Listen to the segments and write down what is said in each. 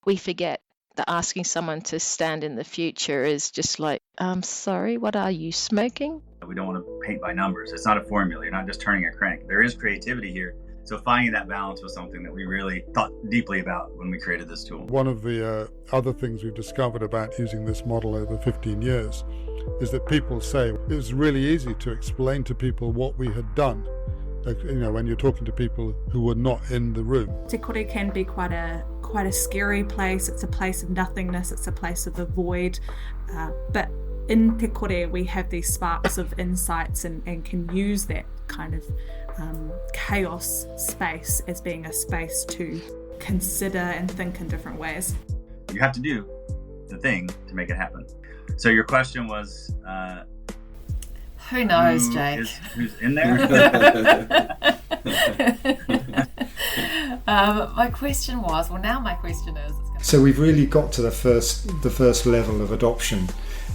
we forget that asking someone to stand in the future is just like, sorry, what are you smoking? We don't want to paint by numbers. It's not a formula. You're not just turning a crank. There is creativity here. So finding that balance was something that we really thought deeply about when we created this tool. One of the other things we've discovered about using this model over 15 years is that people say it was really easy to explain to people what we had done. Like, when you're talking to people who were not in the room. Te kore can be quite a scary place. It's a place of nothingness. It's a place of the void. But in te kore, we have these sparks of insights and can use that kind of chaos space as being a space to consider and think in different ways. You have to do the thing to make it happen. So your question was... who knows, Jake? Who's in there? My question is... So we've really got to the first level of adoption.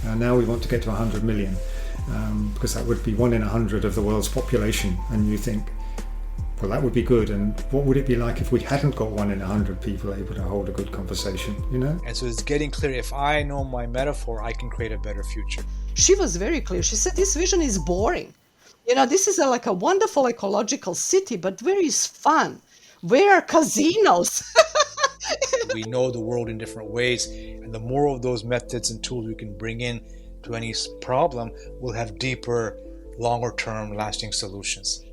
Now we want to get to 100 million, because that would be 1 in 100 of the world's population. And you think, well, that would be good. And what would it be like if we hadn't got 1 in 100 people able to hold a good conversation, And so it's getting clear, if I know my metaphor, I can create a better future. She was very clear. She said, this vision is boring. This is like a wonderful ecological city, but where is fun? Where are casinos? We know the world in different ways, and the more of those methods and tools we can bring in to any problem, we'll have deeper, longer-term, lasting solutions.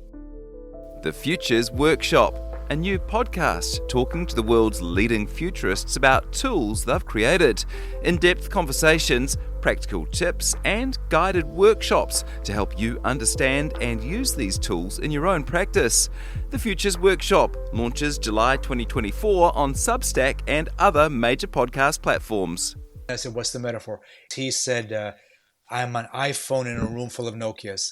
The Futures Workshop, a new podcast talking to the world's leading futurists about tools they've created, in-depth conversations, practical tips and guided workshops to help you understand and use these tools in your own practice. The Futures Workshop launches July 2024 on Substack and other major podcast platforms. I said, what's the metaphor? He said, I'm an iPhone in a room full of Nokias.